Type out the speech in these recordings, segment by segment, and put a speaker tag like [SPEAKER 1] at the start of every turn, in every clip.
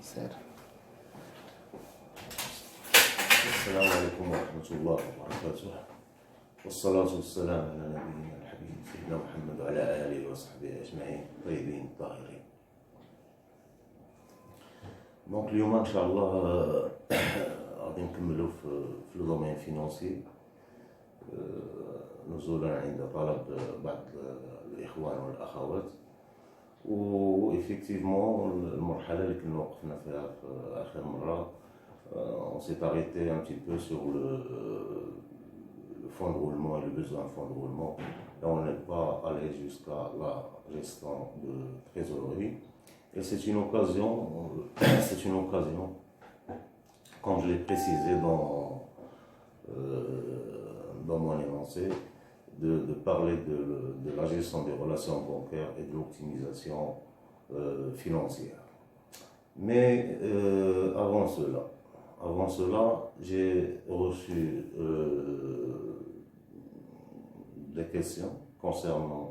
[SPEAKER 1] سير.
[SPEAKER 2] السلام عليكم ورحمة الله وبركاته، والصلاة والسلام على نبينا الحبيب سيدنا محمد وعلى آله وصحبه أجمعين طيبين طاهرين. دونك اليوم إن شاء الله غادي نكملو في لو دومين فينونسي نزولا عند طلب بعض الإخوان والأخوات. و effectivement المرحلة اللي كنا وقفنا فيها في آخر مرة on s'est arrêté un petit peu sur le fonds de roulement et le besoin de fonds de roulement. Et on n'est pas allé jusqu'à la gestion de trésorerie. Et c'est une occasion, comme je l'ai précisé dans mon énoncé, de parler de la gestion des relations bancaires et de l'optimisation financière. Mais avant cela, j'ai reçu des questions concernant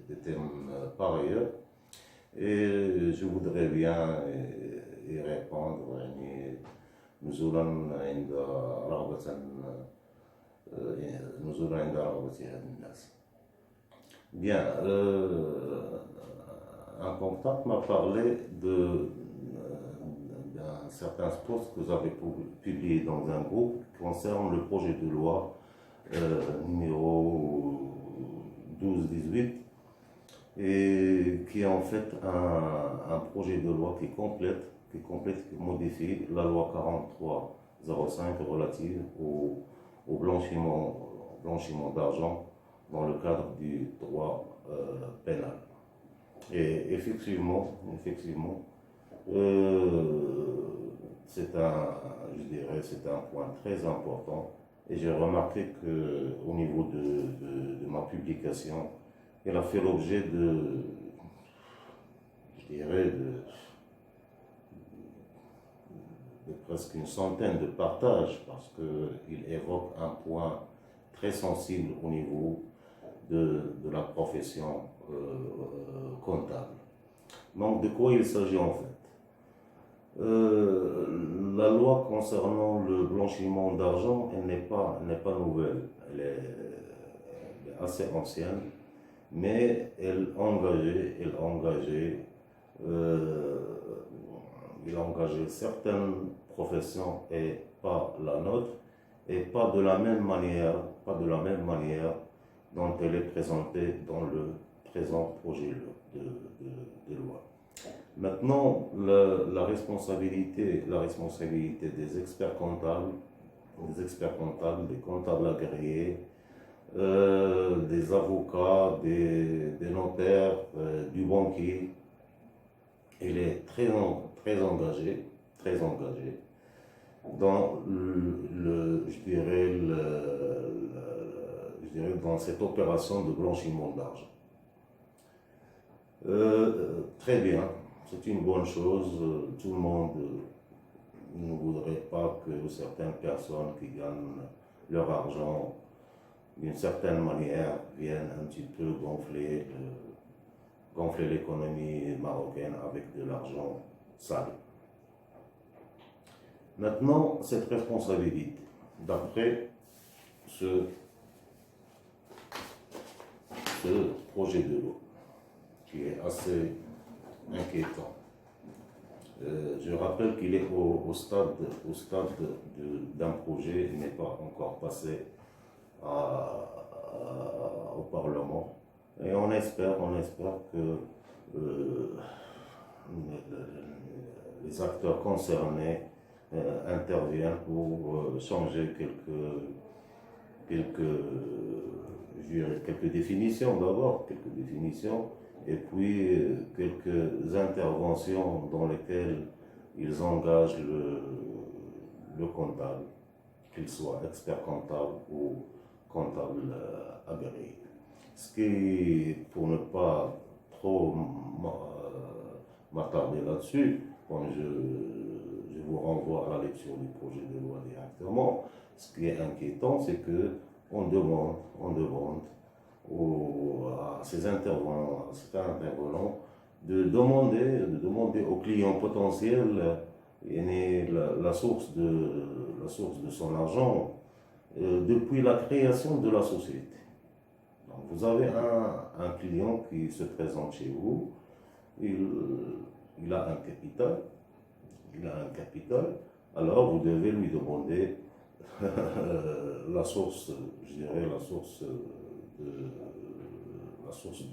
[SPEAKER 2] des thèmes par ailleurs. Et je voudrais bien y répondre. نزولا عند رغبة هذا الناس. Bien, un contact m'a parlé d'un certain post que vous avez publié dans un groupe qui concerne le projet de loi numéro 12-18 et qui est en fait un projet de loi qui modifie la loi 43/05 relative au blanchiment d'argent dans le cadre du droit pénal. Et effectivement, c'est un point très important. Et j'ai remarqué qu'au niveau de ma publication, elle a fait l'objet de presque une centaine de partages, parce qu'il évoque un point très sensible au niveau de la profession comptable. Donc de quoi il s'agit en fait? La loi concernant le blanchiment d'argent, elle n'est pas nouvelle, elle est assez ancienne, mais elle engageait certaines professions et pas la nôtre, et pas de la même manière dont elle est présentée dans le présent projet de loi. Maintenant, la responsabilité des experts comptables, des comptables agréés, des avocats, des notaires, du banquier, elle est très engagée dans dans cette opération de blanchiment d'argent. Très bien, c'est une bonne chose. Tout le monde ne voudrait pas que certaines personnes qui gagnent leur argent d'une certaine manière viennent un petit peu gonfler l'économie marocaine avec de l'argent sale. Maintenant, cette responsabilité, d'après ce projet de loi, qui est assez inquiétant. Je rappelle qu'il est au stade d'un projet, il n'est pas encore passé au Parlement. Et on espère que les acteurs concernés interviennent pour changer quelques définitions d'abord, et puis quelques interventions dans lesquelles ils engagent le comptable, qu'il soit expert comptable ou comptable agréé. Ce qui, pour ne pas trop m'attarder là-dessus, comme je vous renvoie à la lecture du projet de loi directement, ce qui est inquiétant, c'est qu'on demande à ces intervenants de demander aux clients potentiels la source de son argent depuis la création de la société. Donc, vous avez un client qui se présente chez vous, il, il a un capital, alors vous devez lui demander la source, je dirais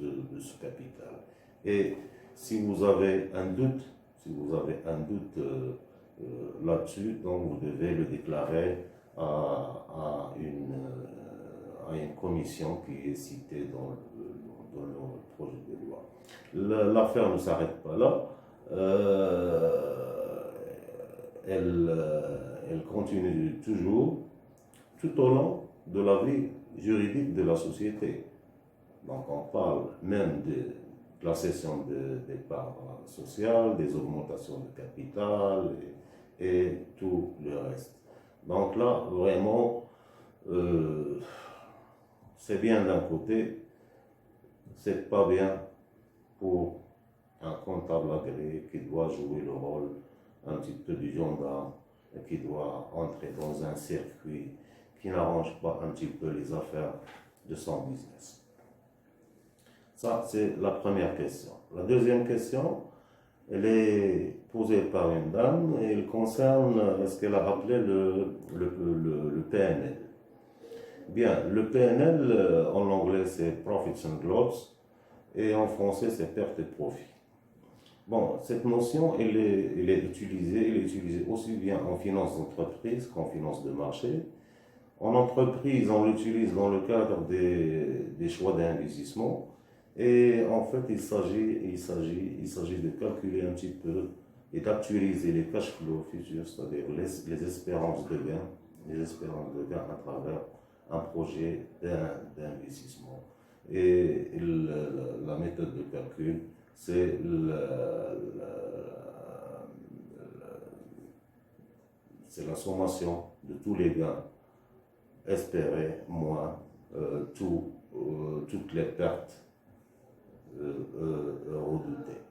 [SPEAKER 2] de ce capital. Et si vous avez un doute, là-dessus, donc vous devez le déclarer à une commission qui est citée dans le projet de loi. L'affaire ne s'arrête pas là. Elle continue toujours tout au long de la vie juridique de la société. Donc on parle même de la cession des parts sociales, des augmentations de capital et tout le reste. Donc là, vraiment, c'est bien d'un côté, c'est pas bien pour un comptable agréé qui doit jouer le rôle un petit peu du gendarme et qui doit entrer dans un circuit qui n'arrange pas un petit peu les affaires de son business. Ça, c'est la première question. La deuxième question, elle est posée par une dame et elle concerne ce qu'elle a appelé le PNL. Bien, le PNL, en anglais, c'est Profits and Loss et en français, c'est perte et profit. Bon, cette notion, elle est utilisée aussi bien en finance d'entreprise qu'en finance de marché. En entreprise, on l'utilise dans le cadre des choix d'investissement. Et en fait, il s'agit de calculer un petit peu et d'actualiser les cash flows futurs, c'est-à-dire les espérances de gain à travers un projet d'investissement. Et la méthode de calcul, c'est la sommation de tous les gains espérés moins toutes les pertes redoutées.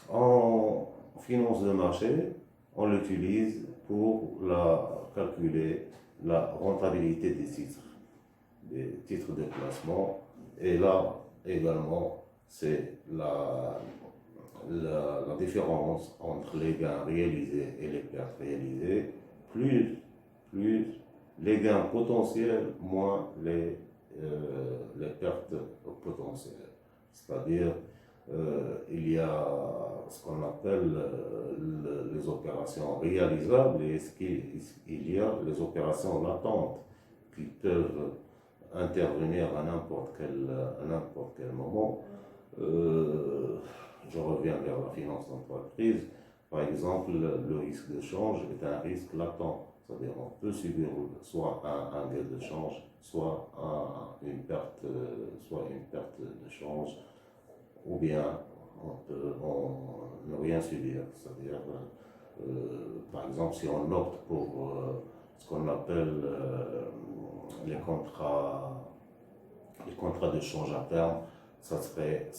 [SPEAKER 2] En finance de marché, on l'utilise pour calculer la rentabilité des titres de placement. Et là également, c'est la différence entre les gains réalisés et les pertes réalisées. Plus les gains potentiels, moins les pertes potentielles. C'est-à-dire, il y a ce qu'on appelle les opérations réalisables et il y a les opérations latentes qui peuvent intervenir à n'importe quel moment. Je reviens vers la finance d'entreprise. Par exemple, le risque de change est un risque latent. C'est-à-dire qu'on peut subir soit un gain de change, soit une perte de change, ou bien on peut ne rien subir. C'est-à-dire, par exemple, si on opte pour ce qu'on appelle les contrats de change à terme, ça serait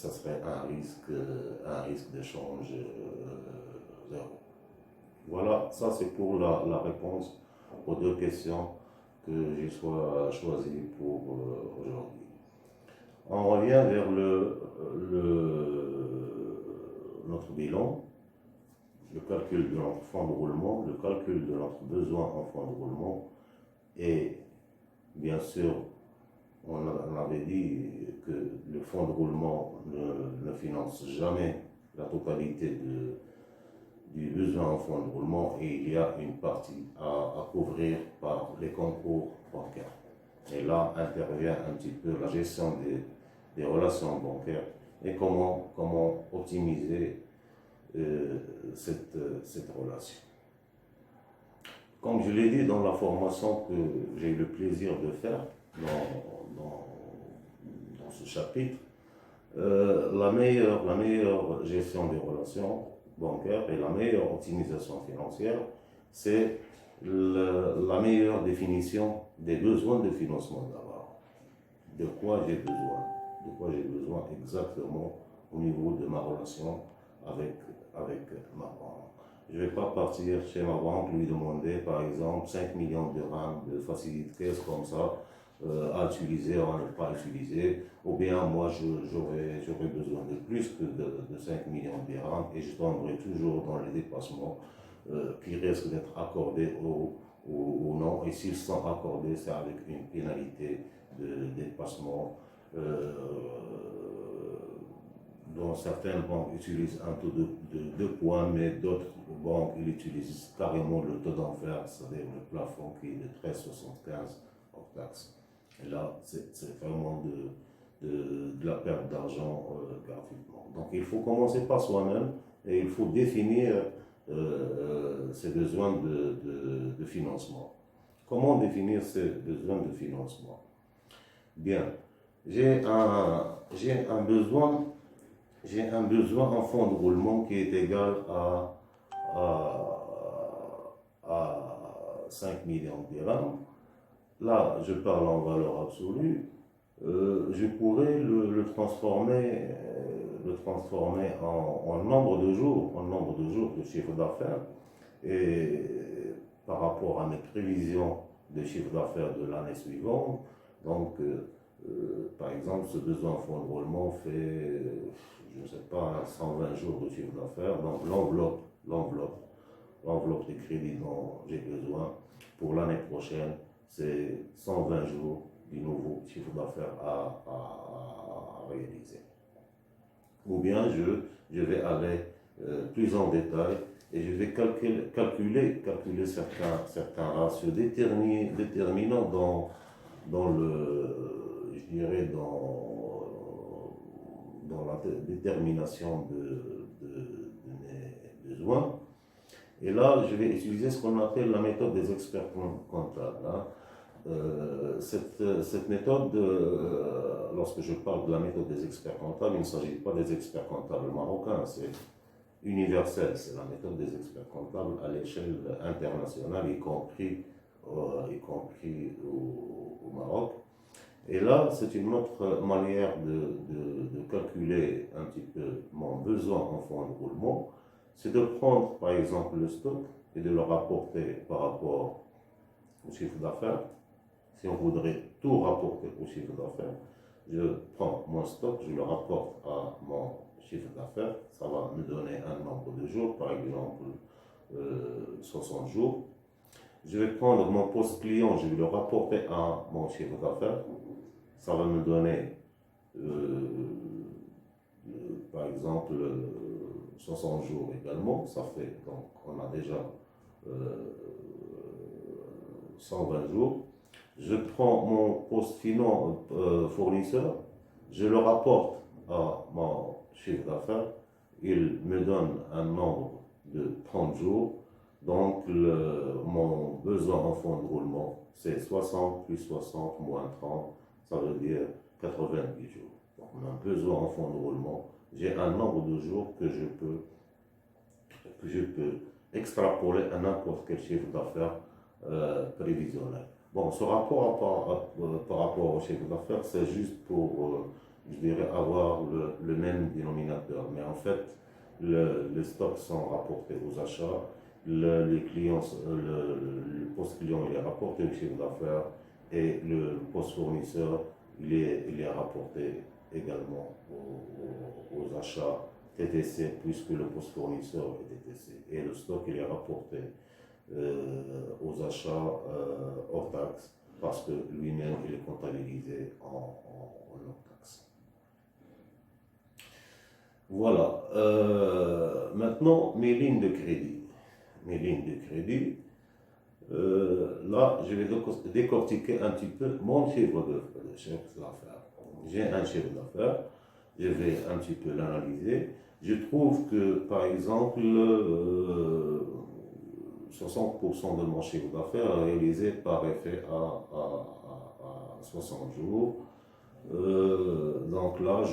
[SPEAKER 2] un risque de change zéro. Voilà, ça c'est pour la réponse aux deux questions que j'ai choisies pour aujourd'hui. On revient vers notre bilan, le calcul de notre fonds de roulement, le calcul de notre besoin en fonds de roulement et bien sûr, on avait dit que le fonds de roulement ne finance jamais la totalité du besoin en fonds de roulement et il y a une partie à couvrir par les concours bancaires. Et là intervient un petit peu la gestion des relations bancaires et comment optimiser cette relation. Comme je l'ai dit dans la formation que j'ai eu le plaisir de faire dans ce chapitre, la meilleure gestion des relations bancaires et la meilleure optimisation financière, c'est la meilleure définition des besoins de financement d'abord. De quoi j'ai besoin exactement au niveau de ma relation avec ma banque. Je ne vais pas partir chez ma banque lui demander par exemple 5 millions de dirhams de facilité de caisse comme ça à utiliser ou à ne pas utiliser, ou bien moi j'aurais besoin de plus que de 5 millions de dirhams et je tomberai toujours dans les dépassements qui risquent d'être accordés ou non, et s'ils sont accordés, c'est avec une pénalité de dépassement. Dont certaines banques utilisent un taux de 2 points, mais d'autres banques ils utilisent carrément le taux d'enfer, c'est-à-dire le plafond qui est de 13,75 hors taxe. Et là, c'est vraiment de la perte d'argent gratuitement. Donc il faut commencer par soi-même et il faut définir ses besoins de financement. Comment définir ces besoins de financement? Bien, j'ai un besoin en fonds de roulement qui est égal à 5 millions de dirhams. Là, je parle en valeur absolue. Je pourrais le transformer en nombre de jours, de chiffre d'affaires. Et par rapport à mes prévisions de chiffre d'affaires de l'année suivante, donc par exemple, ce besoin en fonds de roulement fait, je ne sais pas, 120 jours de chiffre d'affaires. Donc l'enveloppe de crédit dont j'ai besoin pour l'année prochaine, c'est 120 jours du nouveau chiffre d'affaires à réaliser. Ou bien je vais aller plus en détail et je vais calculer certains ratios déterminants dans je dirais dans la détermination de mes besoins. Et là, je vais utiliser ce qu'on appelle la méthode des experts comptables. Hein. Cette méthode, lorsque je parle de la méthode des experts comptables, il ne s'agit pas des experts comptables marocains, c'est universel, c'est la méthode des experts comptables à l'échelle internationale, y compris au Maroc. Et là, c'est une autre manière de calculer un petit peu mon besoin en fonds de roulement, c'est de prendre par exemple le stock et de le rapporter par rapport au chiffre d'affaires. Si on voudrait tout rapporter au chiffre d'affaires, je prends mon stock, je le rapporte à mon chiffre d'affaires, ça va me donner un nombre de jours, par exemple 60 jours. Je vais prendre mon poste client, je vais le rapporter à mon chiffre d'affaires, ça va me donner par exemple 60 jours également, ça fait, donc on a déjà 120 jours. Je prends mon poste fournisseur, je le rapporte à mon chiffre d'affaires, il me donne un nombre de 30 jours, donc mon besoin en fonds de roulement, c'est 60 plus 60 moins 30, ça veut dire 90 jours. Donc mon besoin en fonds de roulement, j'ai un nombre de jours que je peux extrapoler à n'importe quel chiffre d'affaires prévisionnel. Bon, ce rapport par rapport au chiffre d'affaires, c'est juste pour, je dirais, avoir le même dénominateur. Mais en fait, les stocks sont rapportés aux achats, les clients, le poste client il est rapporté au chiffre d'affaires et le poste fournisseur il est rapporté également aux achats TTC puisque le poste fournisseur est TTC. Et le stock il est rapporté aux achats hors taxe parce que lui-même il est comptabilisé en hors taxe. Voilà. Maintenant, mes lignes de crédit. Là, je vais décortiquer un petit peu mon chiffre d'affaires. J'ai un chiffre d'affaires, je vais un petit peu l'analyser. Je trouve que, par exemple, 60% de mon chiffre d'affaires est réalisé par effet à 60 jours. Donc là,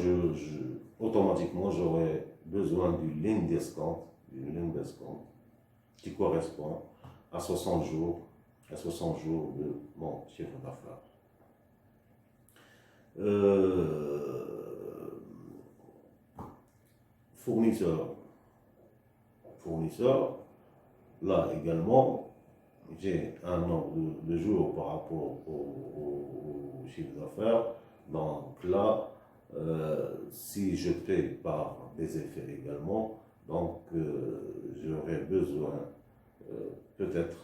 [SPEAKER 2] automatiquement, j'aurai besoin d'une ligne d'escompte qui correspond à 60 jours de mon chiffre d'affaires. fournisseur. Fournisseur, là également, j'ai un nombre de jours par rapport au chiffre d'affaires. Donc là, si je paie par des effets également, donc j'aurais besoin peut-être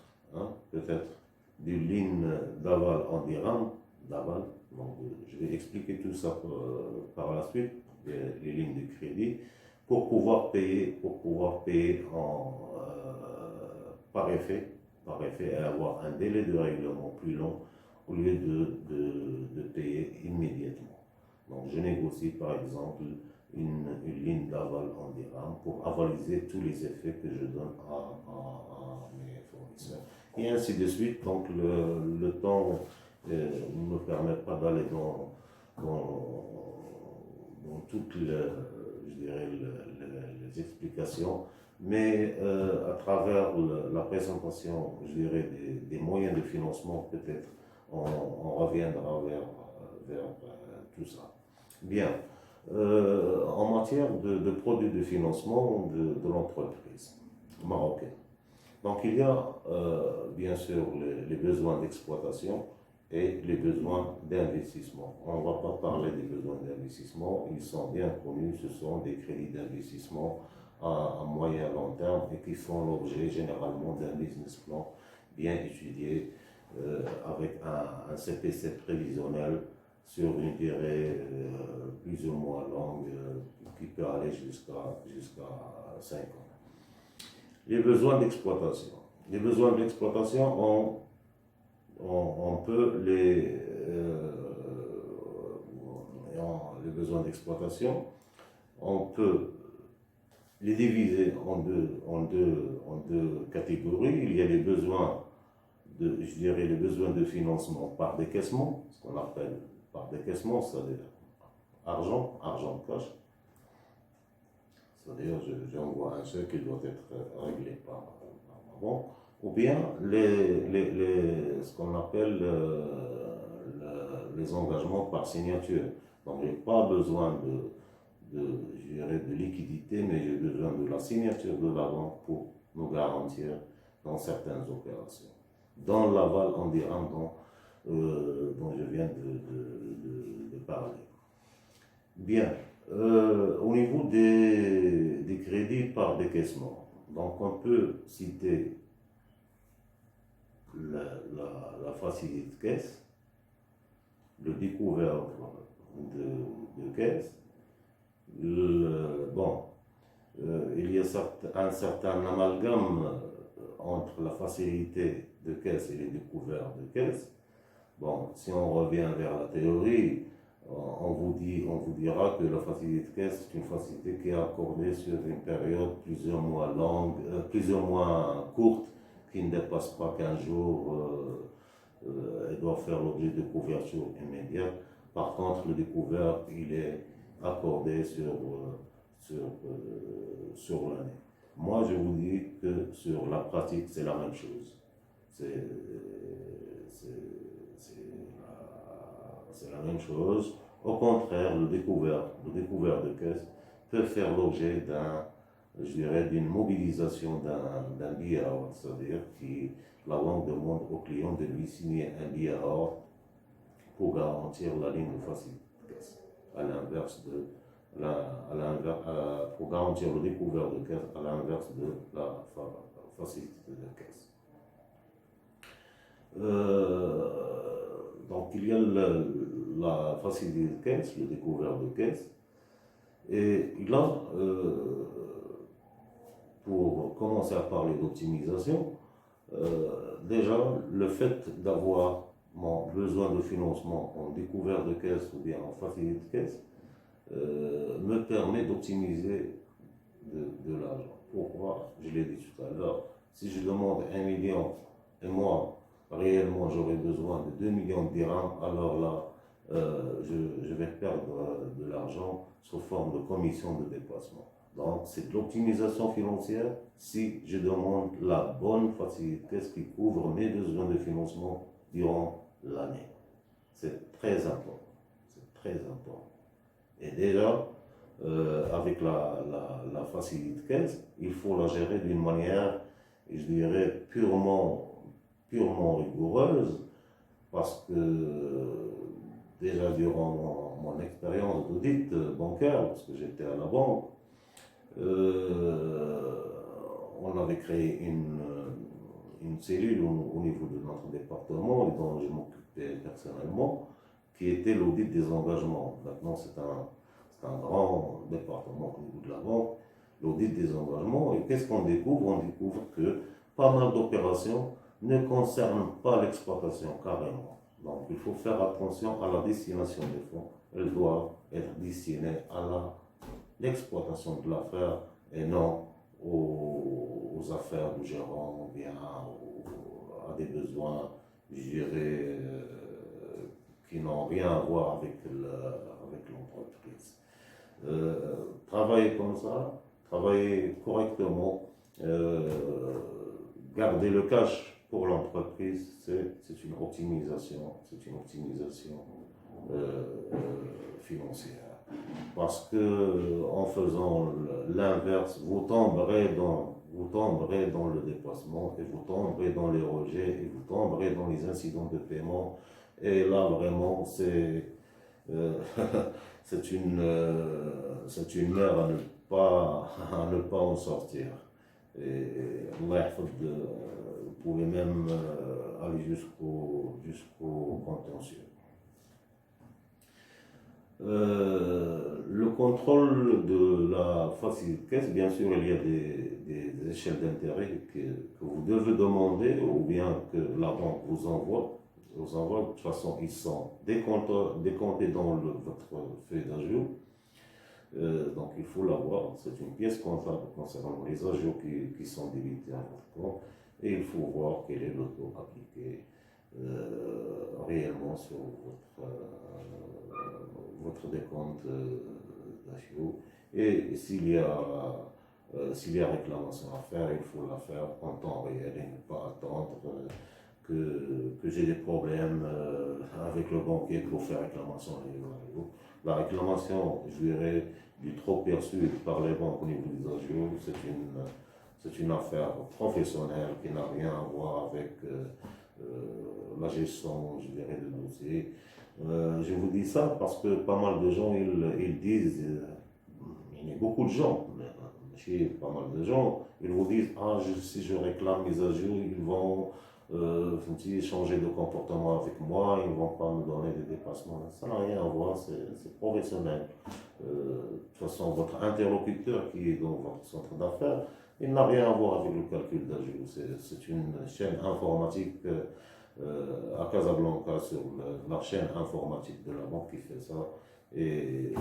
[SPEAKER 2] peut-être d'une ligne d'aval en dirham, d'aval. Donc je vais expliquer tout ça par la suite, les lignes de crédit, pour pouvoir payer par effet et avoir un délai de règlement plus long au lieu de payer immédiatement. Donc je négocie par exemple une ligne d'aval en dirham pour avaliser tous les effets que je donne à mes fournisseurs. Et ainsi de suite. Donc le temps ne me permet pas d'aller dans toutes je dirais, les explications, mais à travers la présentation, je dirais, des moyens de financement, peut-être on reviendra vers tout ça. Bien. En matière de produits de financement de l'entreprise marocaine. Donc il y a bien sûr les besoins d'exploitation et les besoins d'investissement. On ne va pas parler des besoins d'investissement, ils sont bien connus, ce sont des crédits d'investissement à moyen et long terme et qui font l'objet généralement d'un business plan bien étudié avec un CP7 prévisionnel sur une durée plus ou moins longue qui peut aller jusqu'à 5 ans. Les besoins d'exploitation. Les besoins d'exploitation, on peut les besoins d'exploitation, on peut les diviser en deux catégories. Il y a les besoins je dirais les besoins de financement par décaissement, ce qu'on appelle par décaissement, c'est-à-dire argent cash. C'est-à-dire, j'envoie un chèque qui doit être réglé par avant, ou bien ce qu'on appelle les engagements par signature. Donc, je n'ai pas besoin je dirais, de liquidité, mais j'ai besoin de la signature de la banque pour nous garantir dans certaines opérations. Dans l'aval en dirham dont je viens de parler. Bien. Au niveau des crédits par décaissement, donc on peut citer la facilité de caisse, le découvert de caisse. Il y a un certain amalgame entre la facilité de caisse et les découverts de caisse. Bon, si on revient vers la théorie, on vous dira que la facilité de caisse est une facilité qui est accordée sur une période plus ou moins longue, plus ou moins courte, qui ne dépasse pas 15 jours et doit faire l'objet de couverture immédiate. Par contre, le découvert, il est accordé sur l'année. Moi, je vous dis que sur la pratique, c'est la même chose. C'est la même chose. Au contraire, le découvert de caisse peut faire l'objet d'une mobilisation d'un billet à ordre, c'est-à-dire que la banque demande au client de lui signer un billet à ordre pour garantir la ligne de facilité de caisse. À l'inverse pour garantir le découvert de caisse, à l'inverse de la facilité de caisse. Donc il y a la facilité de caisse, le découvert de caisse, et là, pour commencer à parler d'optimisation, déjà le fait d'avoir mon besoin de financement en découvert de caisse ou bien en facilité de caisse me permet d'optimiser de l'argent. Pourquoi? Je l'ai dit tout à l'heure, si je demande 1 million et moi, réellement, j'aurais besoin de 2 millions de dirhams, alors là, je vais perdre de l'argent sous forme de commission de déplacement. Donc, c'est de l'optimisation financière si je demande la bonne facilité qui couvre mes besoins de financement durant l'année. C'est très important. C'est très important. Et déjà, avec la facilité de caisse, il faut la gérer d'une manière, je dirais, purement rigoureuse, parce que déjà durant mon expérience d'audit bancaire, parce que j'étais à la banque, euh, on avait créé une cellule au niveau de notre département et dont je m'occupais personnellement, qui était l'audit des engagements. Maintenant, c'est un grand département au niveau de la banque, l'audit des engagements. Et qu'est-ce qu'on découvre? On découvre que pas mal d'opérations ne concernent pas l'exploitation carrément. Donc, il faut faire attention à la destination des fonds. Elles doivent être destinées à l'exploitation de l'affaire et non aux affaires du gérant ou bien à des besoins, je dirais, qui n'ont rien à voir avec l'entreprise. Travailler comme ça, travailler correctement, euh, garder le cash pour l'entreprise, c'est une optimisation financière. Parce que en faisant l'inverse, vous tomberez dans le dépassement et vous tomberez dans les rejets et vous tomberez dans les incidents de paiement. Et là, vraiment, euh, c'est une mer à ne pas en sortir. Et Allah yahfad, vous pouvez même aller jusqu'au contentieux. Le contrôle de la facilité de caisse, bien sûr, il y a des échelles d'intérêt que vous devez demander ou bien que la banque vous envoie. De toute façon, ils sont décomptés dans votre feuille d'ajout. Donc, il faut l'avoir. C'est une pièce comptable concernant les ajouts qui sont débités à votre compte. Et il faut voir quel est le taux appliqué réellement sur votre décompte d'ajouts. Et s'il y a réclamation à faire, il faut la faire en temps réel et ne pas attendre que j'ai des problèmes avec le banquier pour faire réclamation. La réclamation, je dirais, du trop perçu par les banques au niveau des ajouts, c'est une affaire professionnelle qui n'a rien à voir avec la gestion, je dirais, de dossier. Je vous dis ça parce que pas mal de gens, ils disent, il y a beaucoup de gens, chez pas mal de gens, ils vous disent, ah, si je réclame mes ajouts, ils vont changer de comportement avec moi, ils ne vont pas me donner des dépassements. Ça n'a rien à voir, c'est professionnel. De toute façon, votre interlocuteur qui est dans votre centre d'affaires, il n'a rien à voir avec le calcul d'ajout. C'est une chaîne informatique à Casablanca sur la chaîne informatique de la banque qui fait ça. Et,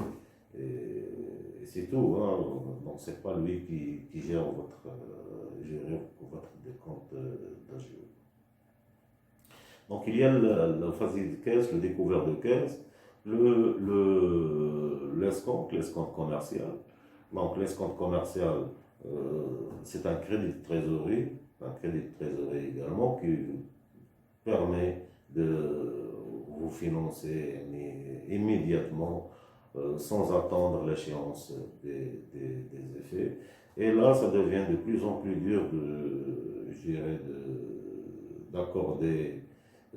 [SPEAKER 2] et c'est tout. Hein. Donc, c'est pas lui qui gère votre décompte d'ajout. Donc, il y a la facilité de caisse, le découvert de caisse, l'escompte commercial. Donc, l'escompte commercial, c'est un crédit de trésorerie également qui permet de vous financer immédiatement sans attendre l'échéance des effets. Et là, ça devient de plus en plus dur je dirais, d'accorder,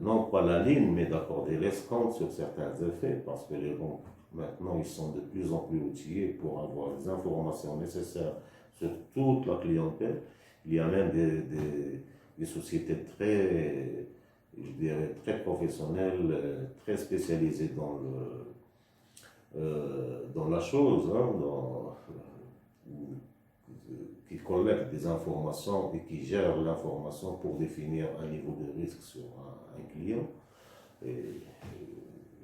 [SPEAKER 2] non pas la ligne, mais d'accorder l'escompte sur certains effets, parce que les banques, maintenant, ils sont de plus en plus outillés pour avoir les informations nécessaires sur toute la clientèle. Il y a même des sociétés je dirais, très professionnelles, très spécialisées dans la chose, hein, qui collectent des informations et qui gèrent l'information pour définir un niveau de risque sur un client. Et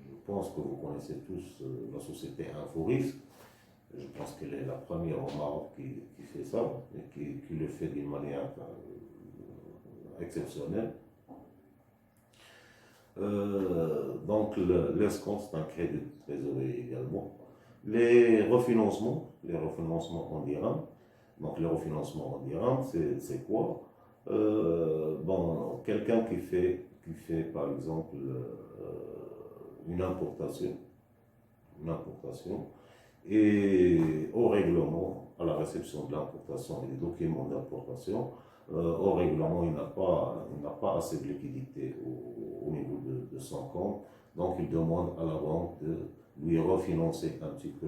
[SPEAKER 2] je pense que vous connaissez tous la société InfoRisque. Je pense qu'elle est la première au Maroc qui fait ça et qui le fait d'une manière exceptionnelle. Donc l'escompte, c'est un crédit de trésorerie également. Les refinancements en dirham. Donc les refinancements en dirham, c'est quoi? Bon, quelqu'un qui fait par exemple une importation, Et au règlement, à la réception de l'importation et des documents d'importation, au règlement, il n'a pas assez de liquidité au niveau de son compte. Donc, il demande à la banque de lui refinancer un petit peu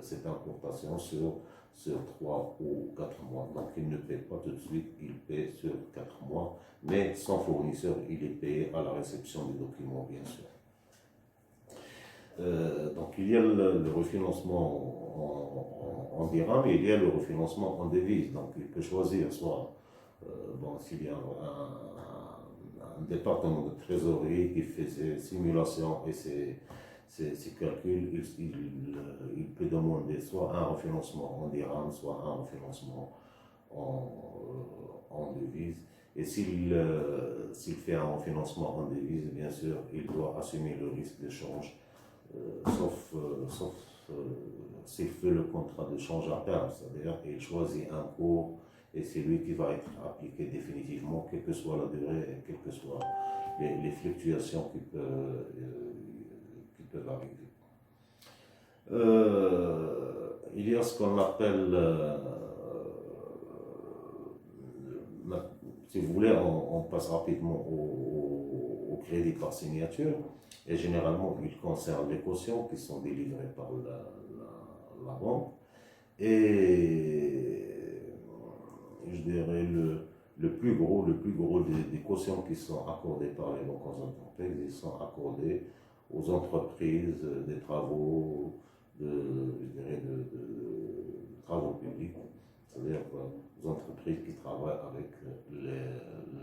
[SPEAKER 2] cette importation sur 3 ou 4 mois. Donc, il ne paie pas tout de suite, il paie sur 4 mois, mais son fournisseur, il est payé à la réception des documents, bien sûr. Donc, il y a le refinancement en dirham et il y a le refinancement en devise. Donc, il peut choisir soit, s'il y a un département de trésorerie qui fait ses simulations et ses calculs, il peut demander soit un refinancement en dirham, soit un refinancement en devise. Et s'il fait un refinancement en devise, bien sûr, il doit assumer le risque de change, sauf s'il fait le contrat de change à terme, c'est-à-dire qu'il choisit un cours et c'est lui qui va être appliqué définitivement, quelle que soit la durée et quelles que soient les fluctuations qui peuvent arriver. Il y a ce qu'on appelle, si vous voulez, on passe rapidement au crédit par signature, et généralement il concerne les cautions qui sont délivrées par la banque, et je dirais le plus gros des cautions qui sont accordées par les banques aux entreprises, ils sont accordés aux entreprises des travaux, de travaux publics, c'est-à-dire aux entreprises qui travaillent avec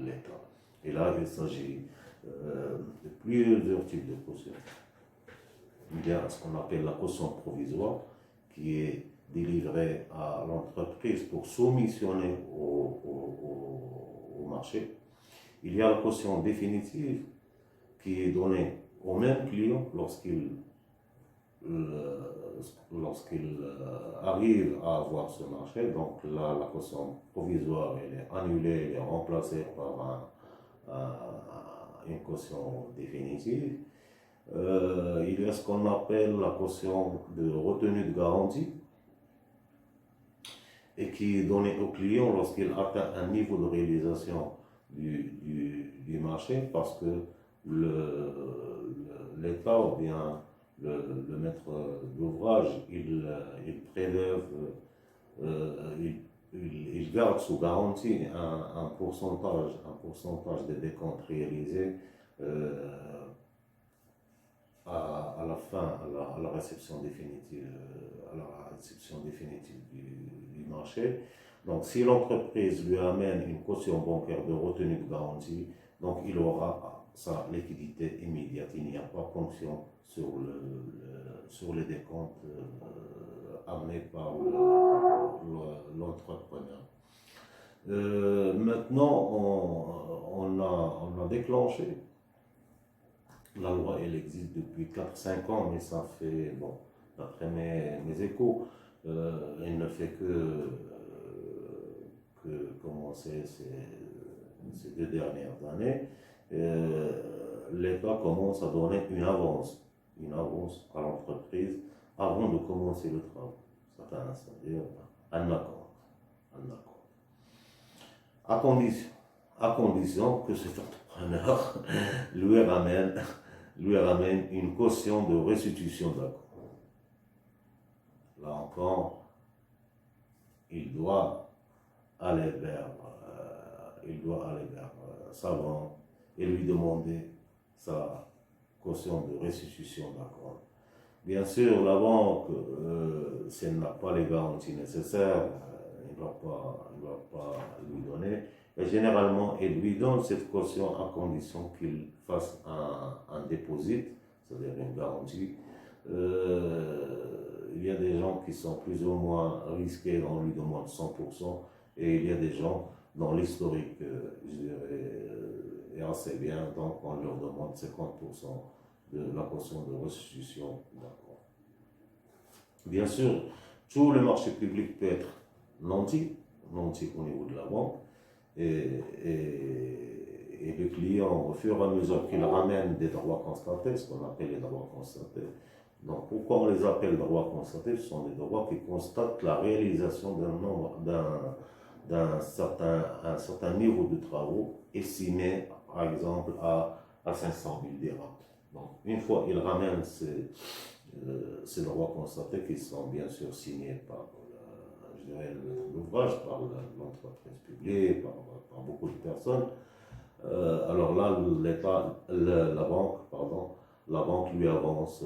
[SPEAKER 2] l'État. Et là, il s'agit de plusieurs types de cautions. Il y a ce qu'on appelle la caution provisoire, qui est délivrée à l'entreprise pour soumissionner au marché. Il y a la caution définitive, qui est donnée au même client lorsqu'il arrive à avoir ce marché. Donc là, la caution provisoire, elle est annulée, elle est remplacée par une caution définitive. Il y a ce qu'on appelle la caution de retenue de garantie, et qui est donnée au client lorsqu'il atteint un niveau de réalisation du marché, parce que l'État ou bien le maître d'ouvrage, il prélève, il garde sous garantie un pourcentage des décomptes réalisés à la fin, à la réception définitive, du marché. Donc, si l'entreprise lui amène une caution bancaire de retenue de garantie, donc il aura sa liquidité immédiate. Il n'y a pas ponction sur les décomptes amenés par l'entrepreneur. Maintenant, on a déclenché. La loi, elle existe depuis 4-5 ans, mais ça fait, bon, d'après mes échos, elle ne fait que commencer ces 2 dernières années. L'État commence à donner une avance à l'entreprise avant de commencer le travail. C'est-à-dire un accord. À condition que cet entrepreneur lui ramène une caution de restitution d'accord. Là encore, il doit aller vers sa banque et lui demander sa caution de restitution d'accord. Bien sûr, la banque, si elle n'a pas les garanties nécessaires, il ne va pas lui donner. Et généralement, elle lui donne cette caution à condition qu'il fasse un dépôt, c'est-à-dire une garantie. Il y a des gens qui sont plus ou moins risqués, on lui demande 100%, et il y a des gens dont l'historique, je dirais, est assez bien, donc on leur demande 50% de la caution de restitution d'accord. Bien sûr, tout le marché public peut être nanti au niveau de la banque, et le client, au fur et à mesure qu'il ramène des droits constatés, ce qu'on appelle les droits constatés, Donc pourquoi on les appelle droits constatés? Ce sont des droits qui constatent la réalisation un certain niveau de travaux estimé, par exemple, à 500 000 dirhams. Donc, une fois ils ramènent ces droits constatés, qui sont bien sûr signés par, je dirais, l'ouvrage, par l'entreprise publique, par beaucoup de personnes, alors là, la banque lui avance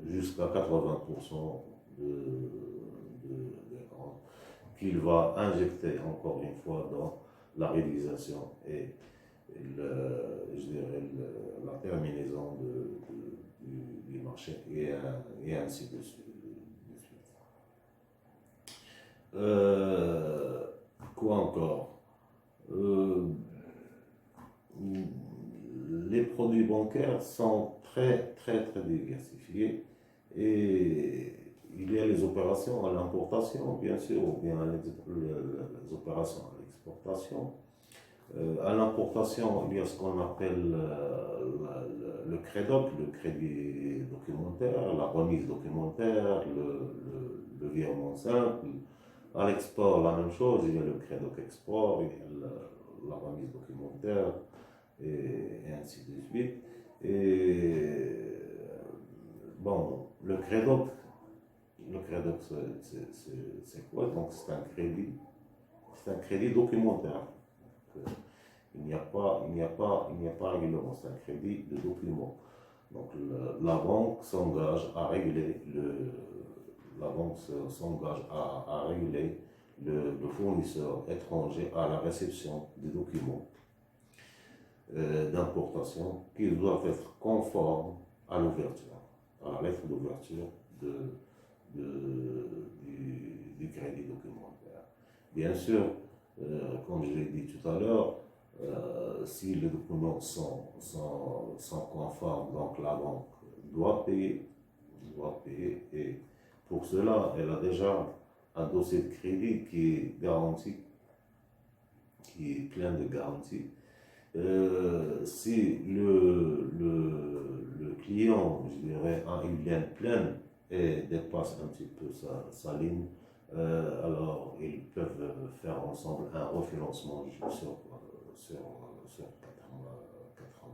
[SPEAKER 2] jusqu'à 80% des comptes qu'il va injecter encore une fois dans la réalisation et je dirais, la terminaison du marché et ainsi de suite. Quoi encore? Les produits bancaires sont très très très diversifiés et il y a les opérations à l'importation, bien sûr, ou bien les opérations à l'exportation. À l'importation, il y a ce qu'on appelle le CREDOC, le crédit documentaire, la remise documentaire, le virement simple. À l'export, la même chose, il y a le CREDOC export, il y a la remise documentaire, et ainsi de suite. Et bon, le CREDOC c'est quoi? Donc c'est un crédit documentaire. Il n'y a pas règlement, c'est un crédit de document. Donc la banque s'engage à réguler le fournisseur étranger à la réception des documents d'importation qui doivent être conformes à l'ouverture, à la lettre d'ouverture du crédit documentaire. Bien sûr, comme je l'ai dit tout à l'heure, si les documents sont conformes, donc la banque doit payer, et pour cela, elle a déjà un dossier de crédit qui est garanti, qui est plein de garanties. Si le client, je dirais, a une ligne pleine et dépasse un petit peu sa ligne, alors ils peuvent faire ensemble un refinancement sur 4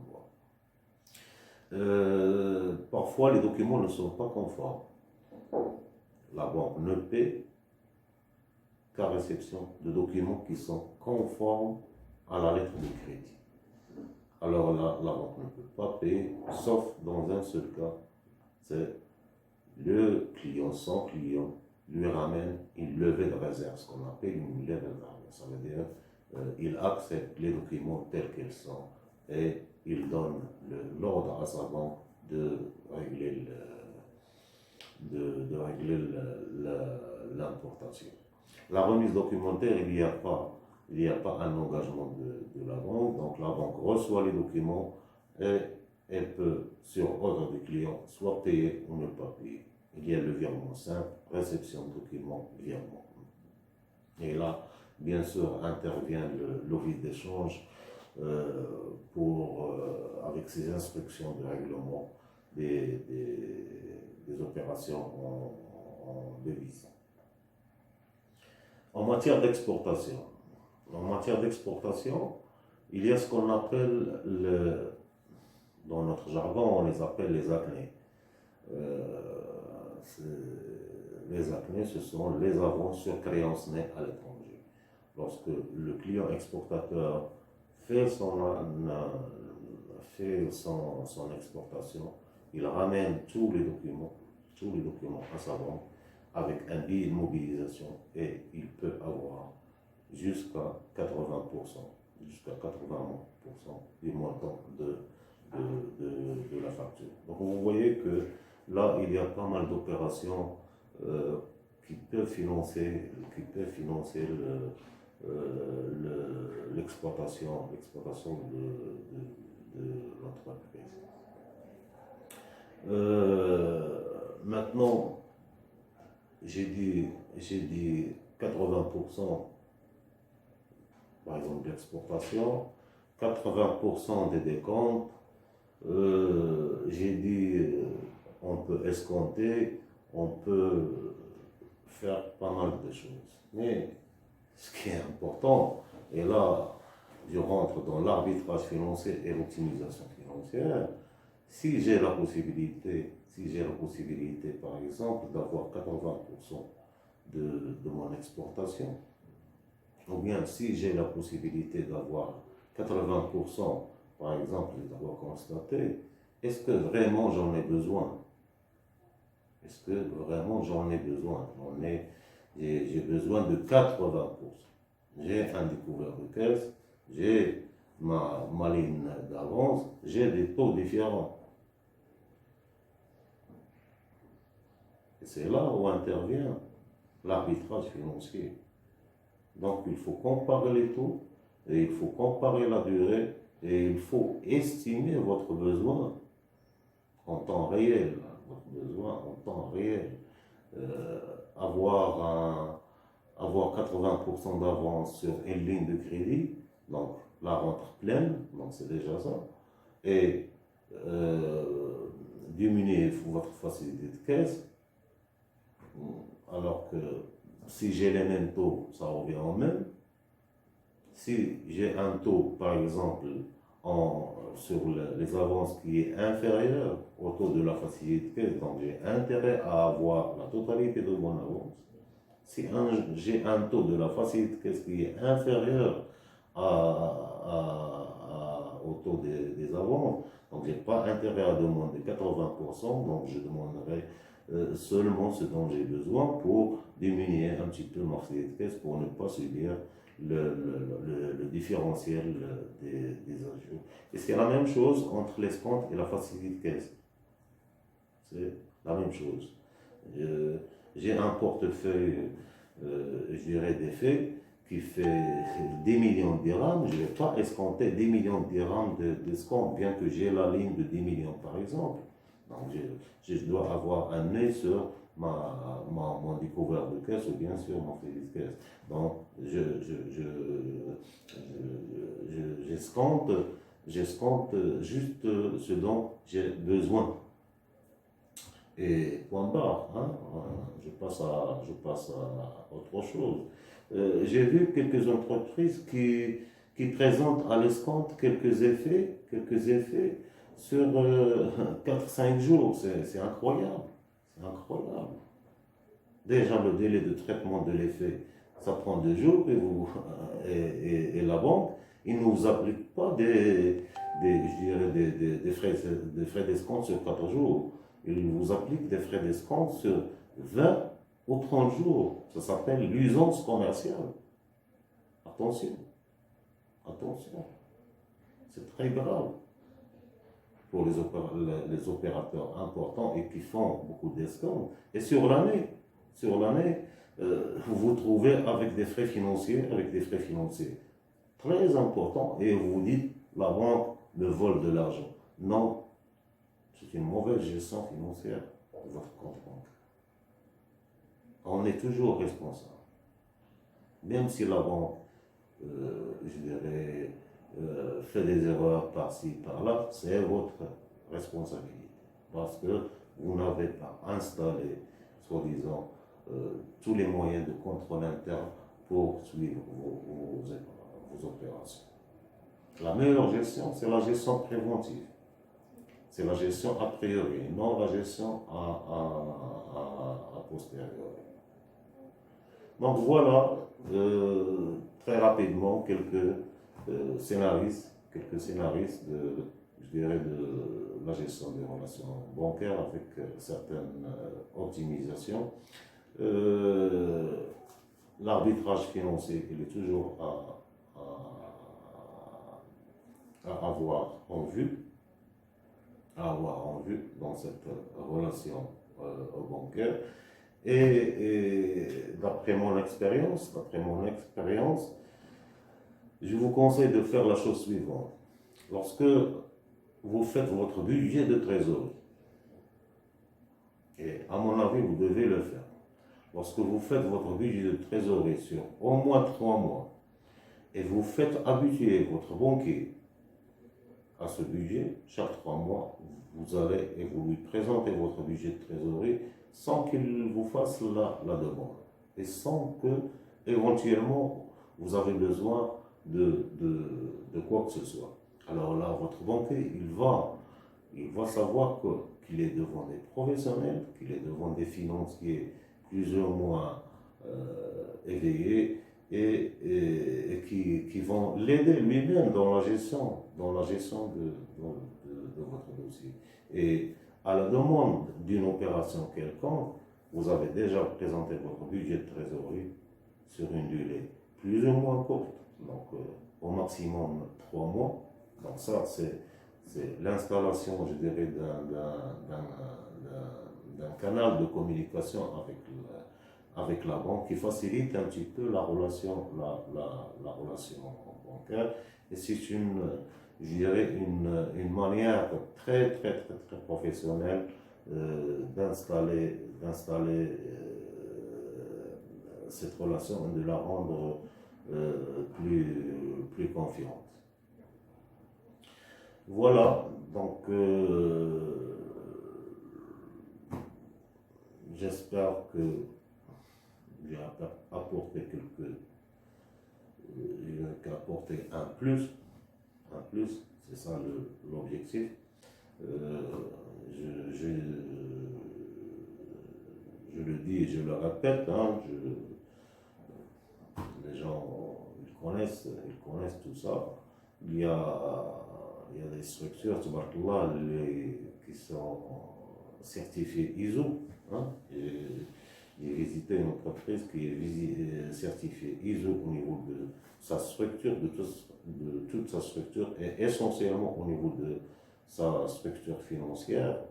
[SPEAKER 2] mois. Parfois, les documents ne sont pas conformes. La banque ne paie qu'à réception de documents qui sont conformes à la lettre de crédit. Alors là, la banque ne peut pas payer, sauf dans un seul cas, c'est le client, son client, lui ramène une levée de réserve, ce qu'on appelle une levée de réserve. Ça veut dire il accepte les documents tels qu'ils sont et il donne l'ordre à sa banque de régler l'importation. La remise documentaire, il n'y a pas un engagement de la banque, donc la banque reçoit les documents et elle peut, sur ordre du client, soit payer ou ne pas payer. Il y a le virement simple, réception de documents, virement. Et là, bien sûr, intervient l'office d'échange avec ses instructions de règlement des opérations en devises. En matière d'exportation, il y a ce qu'on appelle, dans notre jargon, on les appelle les acnés. Les acnés, ce sont les avances sur créances nées à l'étranger. Lorsque le client exportateur fait son exportation, il ramène tous les documents à sa banque avec un billet de mobilisation et il peut avoir jusqu'à 80% du montant de la facture. Donc vous voyez que là, il y a pas mal d'opérations qui peuvent financer l'exploitation de l'entreprise. Maintenant, j'ai dit 80% par exemple d'exportation, 80% des décomptes, j'ai dit on peut escompter, on peut faire pas mal de choses. Mais ce qui est important, et là, je rentre dans l'arbitrage financier et l'optimisation financière. Si j'ai la possibilité, par exemple, d'avoir 80% de mon exportation, ou bien si j'ai la possibilité d'avoir 80%, par exemple, d'avoir constaté, est-ce que vraiment j'en ai besoin? Est-ce que vraiment j'en ai besoin? J'ai besoin de 80%. J'ai un découvert de caisse, j'ai ma ligne d'avance, j'ai des taux différents. Et c'est là où intervient l'arbitrage financier. Donc il faut comparer les taux, et il faut comparer la durée, et il faut estimer votre besoin en temps réel. Votre besoin en temps réel. Avoir 80% d'avance sur une ligne de crédit, donc la rentre pleine, donc c'est déjà ça, et diminuer votre facilité de caisse, alors que si j'ai les mêmes taux, ça revient au même. Si j'ai un taux, par exemple, sur les avances qui est inférieur au taux de la facilité de caisse, donc j'ai intérêt à avoir la totalité de mon avance. Si j'ai un taux de la facilité de caisse qui est inférieur au taux des avances, donc je n'ai pas intérêt à demander 80%, donc je demanderai seulement ce dont j'ai besoin pour diminuer un petit peu ma facilité de caisse pour ne pas subir le différentiel des ajouts. Et c'est la même chose entre l'escompte et la facilité de caisse. C'est la même chose. J'ai un portefeuille, je dirais, d'effets qui fait 10 millions de dirhams. Je ne vais pas escompter 10 millions de dirhams d'escompte, bien que j'ai la ligne de 10 millions par exemple. Donc je dois avoir un nez sur mon découvert de caisse ou bien sûr mon crédit de caisse. Donc j'escompte juste ce dont j'ai besoin. Et point barre, hein, je passe à autre chose. J'ai vu quelques entreprises qui présentent à l'escompte quelques effets sur 4-5 jours. C'est incroyable. C'est incroyable. Déjà, le délai de traitement de l'effet, ça prend 2 jours et la banque, ils ne vous appliquent pas des frais d'escompte sur 4 jours. Ils vous appliquent des frais d'escompte sur 20 ou 30 jours. Ça s'appelle l'usance commerciale. Attention. Attention. C'est très grave pour les opérateurs importants et qui font beaucoup d'escomptes. Et sur l'année, vous vous trouvez avec des frais financiers, très importants, et vous vous dites, la banque me vole de l'argent. Non, c'est une mauvaise gestion financière de votre compte bancaire. On est toujours responsable. Même si la banque, je dirais, fait des erreurs par-ci, par-là, c'est votre responsabilité. Parce que vous n'avez pas installé, soi-disant, tous les moyens de contrôle interne pour suivre vos opérations. La meilleure gestion, c'est la gestion préventive. C'est la gestion a priori, non la gestion a posteriori. Donc voilà, très rapidement, quelques scénaristes je dirais, de la gestion des relations bancaires avec certaines optimisations. L'arbitrage financier, il est toujours à avoir en vue dans cette relation bancaire. Et d'après mon expérience, je vous conseille de faire la chose suivante. Lorsque vous faites votre budget de trésorerie, et à mon avis, vous devez le faire. Lorsque vous faites votre budget de trésorerie sur au moins 3 mois, et vous faites habituer votre banquier à ce budget. Chaque 3 mois, vous allez et vous lui présentez votre budget de trésorerie sans qu'il vous fasse la demande et sans que, éventuellement, vous avez besoin de quoi que ce soit. Alors là, votre banquier, il va savoir qu'il est devant des professionnels, qu'il est devant des financiers plus ou moins éveillés et qui vont l'aider lui-même dans la gestion de votre dossier. Et à la demande d'une opération quelconque, vous avez déjà présenté votre budget de trésorerie sur une durée plus ou moins courte, donc au maximum 3 mois. Donc ça, c'est l'installation, je dirais, d'un canal de communication avec la banque qui facilite un petit peu la relation bancaire. Et c'est je dirais, une manière très, très, très, très professionnelle d'installer cette relation et de la rendre plus confiante. Voilà, donc j'espère que j'ai apporté apporté un plus, c'est ça l'objectif. Je le dis et je le répète, hein, les gens ils connaissent tout ça. Il y a des structures, tabarakallah, qui sont certifiées ISO. Hein. J'ai visité une entreprise qui est certifiée ISO au niveau de sa structure, de toute sa structure, et essentiellement au niveau de sa structure financière.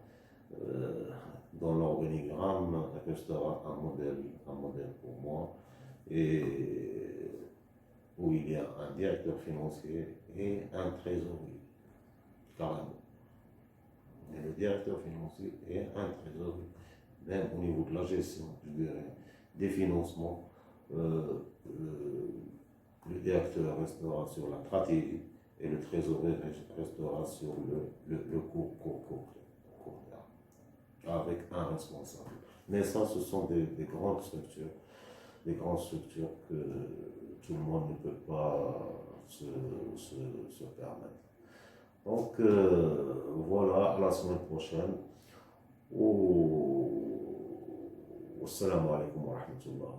[SPEAKER 2] Dans l'organigramme restera un modèle pour moi, et où il y a un directeur financier et un trésorier, carrément. Et le directeur financier et un trésorier, même au niveau de la gestion, je dirais, des financements, le directeur restera sur la stratégie et le trésorier restera sur le court terme, avec un responsable. Mais ça, ce sont des grandes structures que tout le monde ne peut pas se permettre. Donc voilà, à la semaine prochaine. Wassalamu alaikum wa rahmatullah.